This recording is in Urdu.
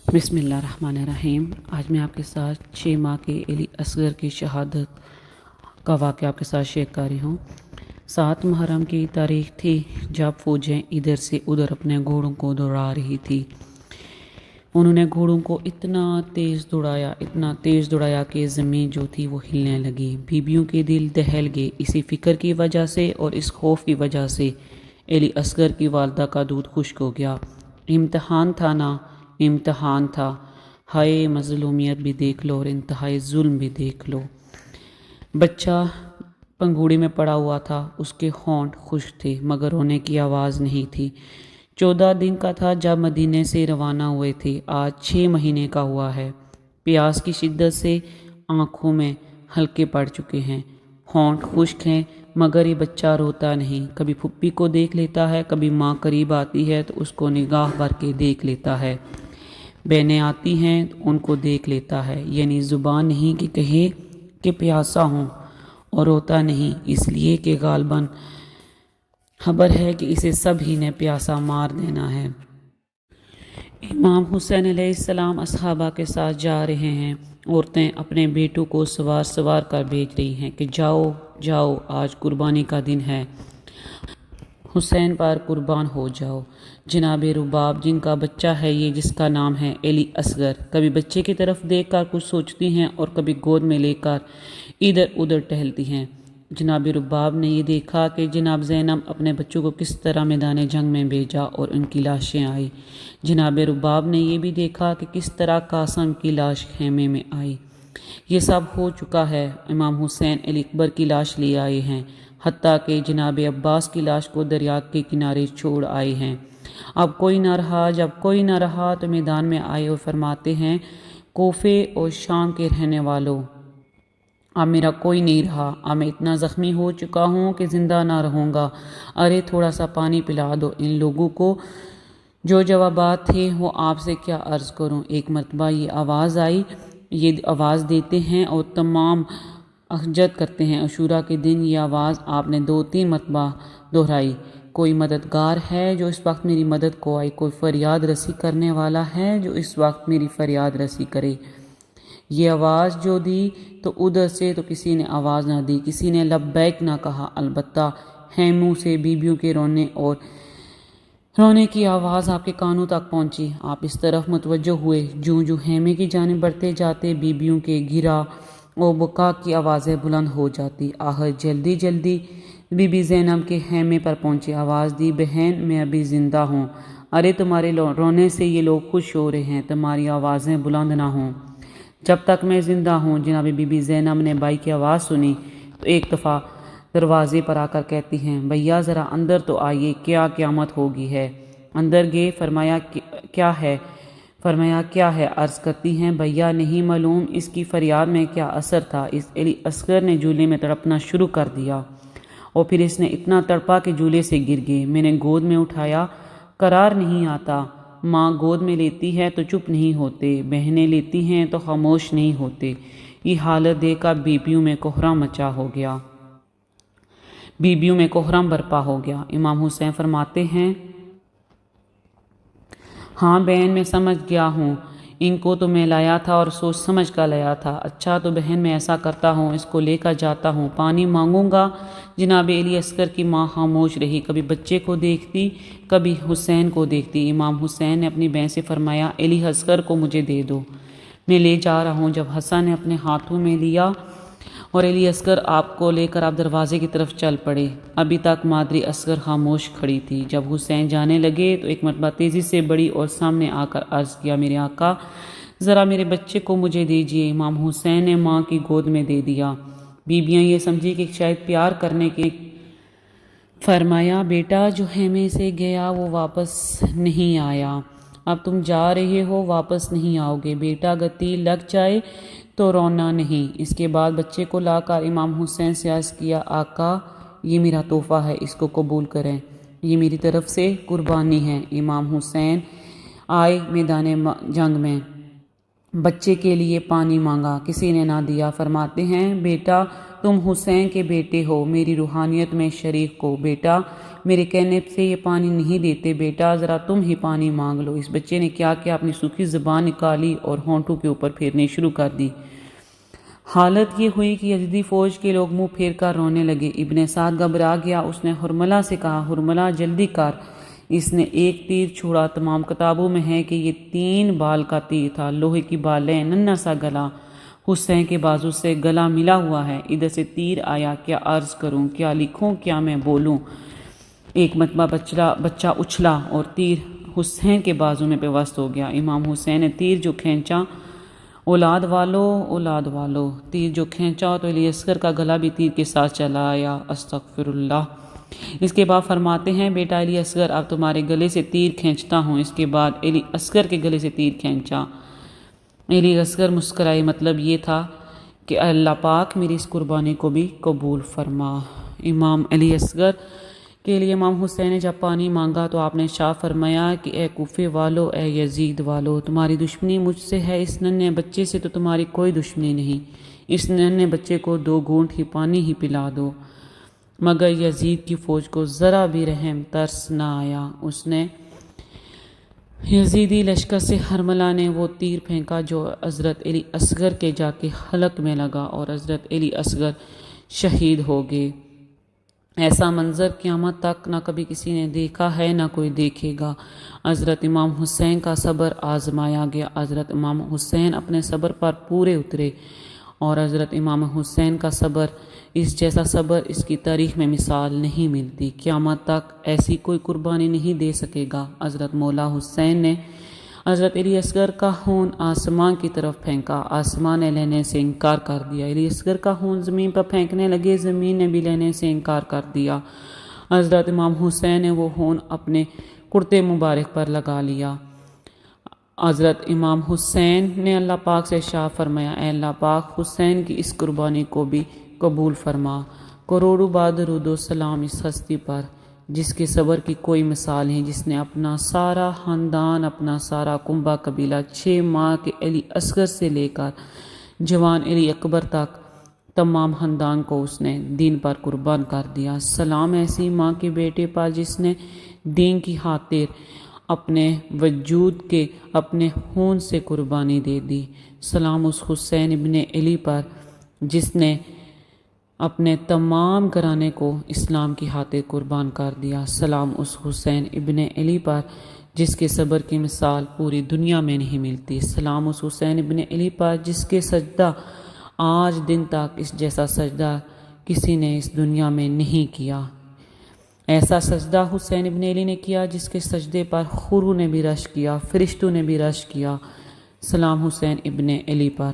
بسم اللہ الرحمن الرحیم۔ آج میں آپ کے ساتھ 6 ماہ کے علی اصغر کی شہادت کا واقعہ آپ کے ساتھ شیئر کر رہی ہوں۔ 7 محرم کی تاریخ تھی جب فوجیں ادھر سے ادھر اپنے گھوڑوں کو دوڑا رہی تھی۔ انہوں نے گھوڑوں کو اتنا تیز دوڑایا کہ زمین جو تھی وہ ہلنے لگی۔ بیبیوں کے دل دہل گئے اسی فکر کی وجہ سے اور اس خوف کی وجہ سے علی اصغر کی والدہ کا دودھ خشک ہو گیا۔ امتحان تھا نا، امتحان تھا۔ ہائے مظلومیت بھی دیکھ لو اور انتہائی ظلم بھی دیکھ لو۔ بچہ پنگوڑی میں پڑا ہوا تھا، اس کے ہونٹ خشک تھے مگر رونے کی آواز نہیں تھی۔ 14 دن کا تھا جب مدینے سے روانہ ہوئے تھے، آج 6 مہینے کا ہوا ہے۔ پیاس کی شدت سے آنکھوں میں حلقے پڑ چکے ہیں، ہونٹ خشک ہیں مگر یہ بچہ روتا نہیں۔ کبھی پھپھی کو دیکھ لیتا ہے، کبھی ماں قریب آتی ہے تو اس کو نگاہ بھر کے دیکھ لیتا ہے، بہنیں آتی ہیں تو ان کو دیکھ لیتا ہے، یعنی زبان نہیں کہ کہے کہ پیاسا ہوں، اور روتا نہیں اس لیے کہ غالباً خبر ہے کہ اسے سب ہی نے پیاسا مار دینا ہے۔ امام حسین علیہ السلام اصحابہ کے ساتھ جا رہے ہیں۔ عورتیں اپنے بیٹوں کو سوار کر بھیج رہی ہیں کہ جاؤ جاؤ، آج قربانی کا دن ہے، حسین پر قربان ہو جاؤ۔ جناب رباب جن کا بچہ ہے یہ، جس کا نام ہے علی اصغر، کبھی بچے کی طرف دیکھ کر کچھ سوچتی ہیں اور کبھی گود میں لے کر ادھر ادھر ٹہلتی ہیں۔ جناب رباب نے یہ دیکھا کہ جناب زینب اپنے بچوں کو کس طرح میدان جنگ میں بھیجا اور ان کی لاشیں آئی۔ جناب رباب نے یہ بھی دیکھا کہ کس طرح قاسم کی لاش خیمے میں آئی۔ یہ سب ہو چکا ہے، امام حسین علی اکبر کی لاش لے آئے ہیں، حتیٰ کہ جناب عباس کی لاش کو دریا کے کنارے چھوڑ آئے ہیں۔ اب کوئی نہ رہا، جب کوئی نہ رہا تو میدان میں آئے اور فرماتے ہیں، کوفے اور شام کے رہنے والوں، اب میرا کوئی نہیں رہا، اب میں اتنا زخمی ہو چکا ہوں کہ زندہ نہ رہوں گا، ارے تھوڑا سا پانی پلا دو ان لوگوں کو۔ جو جوابات تھے وہ آپ سے کیا عرض کروں۔ ایک مرتبہ یہ آواز آئی، یہ آواز دیتے ہیں اور تمام احجت کرتے ہیں۔ عاشوراء کے دن یہ آواز آپ نے 2-3 مرتبہ دہرائی، کوئی مددگار ہے جو اس وقت میری مدد کو آئے، کوئی فریاد رسی کرنے والا ہے جو اس وقت میری فریاد رسی کرے۔ یہ آواز جو دی تو ادھر سے تو کسی نے آواز نہ دی، کسی نے لبیک نہ کہا، البتہ خیموں سے بیبیوں کے رونے کی آواز آپ کے کانوں تک پہنچی۔ آپ اس طرف متوجہ ہوئے، جو خیمے کی جانب بڑھتے جاتے بیبیوں کے گرا اور بکا کی آوازیں بلند ہو جاتی۔ آخر جلدی جلدی بی بی زینب کے خیمے پر پہنچے، آواز دی، بہن میں ابھی زندہ ہوں، ارے تمہارے رونے سے یہ لوگ خوش ہو رہے ہیں، تمہاری آوازیں بلند نہ ہوں جب تک میں زندہ ہوں۔ جناب بی بی زینب نے بھائی کی آواز سنی تو ایک دفعہ دروازے پر آ کر کہتی ہیں، بھیا ذرا اندر تو آئیے، کیا قیامت ہوگی ہے۔ اندر گئے، فرمایا کیا ہے، عرض کرتی ہیں، بھیا نہیں معلوم اس کی فریاد میں کیا اثر تھا، اس علی اصغر نے جھولے میں تڑپنا شروع کر دیا اور پھر اس نے اتنا تڑپا کہ جھولے سے گر گئے، میں نے گود میں اٹھایا، قرار نہیں آتا، ماں گود میں لیتی ہے تو چپ نہیں ہوتے، بہنیں لیتی ہیں تو خاموش نہیں ہوتے۔ یہ حالت دیکھ کر بیبیوں میں کوہرام برپا ہو گیا۔ امام حسین فرماتے ہیں، ہاں بہن میں سمجھ گیا ہوں، ان کو تو میں لایا تھا اور سوچ سمجھ کر لایا تھا، اچھا تو بہن میں ایسا کرتا ہوں، اس کو لے کر جاتا ہوں، پانی مانگوں گا۔ جناب علی اصغر کی ماں خاموش رہی، کبھی بچے کو دیکھتی کبھی حسین کو دیکھتی۔ امام حسین نے اپنی بہن سے فرمایا، علی اصغر کو مجھے دے دو، میں لے جا رہا ہوں۔ جب حسن نے اپنے ہاتھوں میں لیا اور علی اصغر آپ کو لے کر آپ دروازے کی طرف چل پڑے، ابھی تک مادری اصغر خاموش کھڑی تھی۔ جب حسین جانے لگے تو ایک مرتبہ تیزی سے بڑھی اور سامنے آ کر عرض کیا، میرے آقا ذرا میرے بچے کو مجھے دیجیے۔ امام حسین نے ماں کی گود میں دے دیا۔ بیبیاں یہ سمجھی کہ شاید پیار کرنے کے فرمایا، بیٹا جو خیمے سے گیا وہ واپس نہیں آیا، اب تم جا رہے ہو، واپس نہیں آؤ گے، بیٹا گتی لگ جائے تو رونا نہیں۔ اس کے بعد بچے کو لا کر امام حسین سے عرض کیا، آقا یہ میرا تحفہ ہے، اس کو قبول کریں، یہ میری طرف سے قربانی ہے۔ امام حسین آئے میدان جنگ میں، بچے کے لیے پانی مانگا، کسی نے نہ دیا۔ فرماتے ہیں، بیٹا تم حسین کے بیٹے ہو، میری روحانیت میں شریک ہو، بیٹا میرے کہنے سے یہ پانی نہیں دیتے، بیٹا ذرا تم ہی پانی مانگ لو۔ اس بچے نے کیا کیا، اپنی سوکھی زبان نکالی اور ہونٹوں کے اوپر پھیرنی شروع کر دی۔ حالت یہ ہوئی کہ یزیدی فوج کے لوگ منہ پھیر کر رونے لگے۔ ابن سعد گھبرا گیا، اس نے حرملہ سے کہا، حرملہ جلدی کر۔ اس نے ایک تیر چھوڑا۔ تمام کتابوں میں ہے کہ یہ 3 بال کا تیر تھا، لوہے کی بالیں، ننھا سا گلا، حسین کے بازو سے گلا ملا ہوا ہے۔ ادھر سے تیر آیا، کیا عرض کروں، کیا لکھوں، کیا میں بولوں۔ ایک مرتبہ بچہ اچھلا اور تیر حسین کے بازو میں پیوست ہو گیا۔ امام حسین نے تیر جو کھینچا، اولاد والو، تیر جو کھینچا تو علی اصغر کا گلا بھی تیر کے ساتھ چلا آیا۔ استغفر اللہ۔ اس کے بعد فرماتے ہیں، بیٹا علی اصغر اب تمہارے گلے سے تیر کھینچتا ہوں۔ اس کے بعد علی اصغر کے گلے سے تیر کھینچا۔ علی اصغر مسکرائے، مطلب یہ تھا کہ اللہ پاک میری اس قربانی کو بھی قبول فرما۔ امام علی اصغر کے لیے امام حسین نے جب پانی مانگا تو آپ نے ارشاد فرمایا کہ اے کوفے والو، اے یزید والو، تمہاری دشمنی مجھ سے ہے، اس ننھے بچے سے تو تمہاری کوئی دشمنی نہیں، اس ننھے بچے کو 2 گھونٹ ہی پانی ہی پلا دو۔ مگر یزید کی فوج کو ذرا بھی رحم ترس نہ آیا۔ اس نے یزیدی لشکر سے حرملہ نے وہ تیر پھینکا جو حضرت علی اصغر کے جا کے حلق میں لگا اور حضرت علی اصغر شہید ہو گئے۔ ایسا منظر قیامت تک نہ کبھی کسی نے دیکھا ہے، نہ کوئی دیکھے گا۔ حضرت امام حسین کا صبر آزمایا گیا۔ حضرت امام حسین اپنے صبر پر پورے اترے اور حضرت امام حسین کا صبر، اس جیسا صبر اس کی تاریخ میں مثال نہیں ملتی۔ قیامت تک ایسی کوئی قربانی نہیں دے سکے گا۔ حضرت مولا حسین نے حضرت علی اصغر کا خون آسمان کی طرف پھینکا، آسمان نے لینے سے انکار کر دیا۔ علی اصغر کا خون زمین پر پھینکنے لگے، زمین نے بھی لینے سے انکار کر دیا۔ حضرت امام حسین نے وہ خون اپنے کرتے مبارک پر لگا لیا۔ حضرت امام حسین نے اللہ پاک سے ارشاد فرمایا، اے اللہ پاک حسین کی اس قربانی کو بھی قبول فرما۔ کروڑوں بار درود و سلام اس ہستی پر جس کے صبر کی کوئی مثال نہیں، جس نے اپنا سارا خاندان، اپنا سارا کنبہ قبیلہ 6 ماہ کے علی اصغر سے لے کر جوان علی اکبر تک تمام خاندان کو اس نے دین پر قربان کر دیا۔ سلام ایسی ماں کے بیٹے پر جس نے دین کی خاطر اپنے وجود کے اپنے خون سے قربانی دے دی۔ سلام اس حسین ابن علی پر جس نے اپنے تمام گھرانے کو اسلام کی خاطر قربان کر دیا۔ سلام اس حسین ابن علی پر جس کے صبر کی مثال پوری دنیا میں نہیں ملتی۔ سلام اس حسین ابن علی پر جس کے سجدہ آج دن تک اس جیسا سجدہ کسی نے اس دنیا میں نہیں کیا۔ ایسا سجدہ حسین ابن علی نے کیا جس کے سجدے پر خرو نے بھی رشک کیا، فرشتوں نے بھی رشک کیا۔ سلام حسین ابن علی پر۔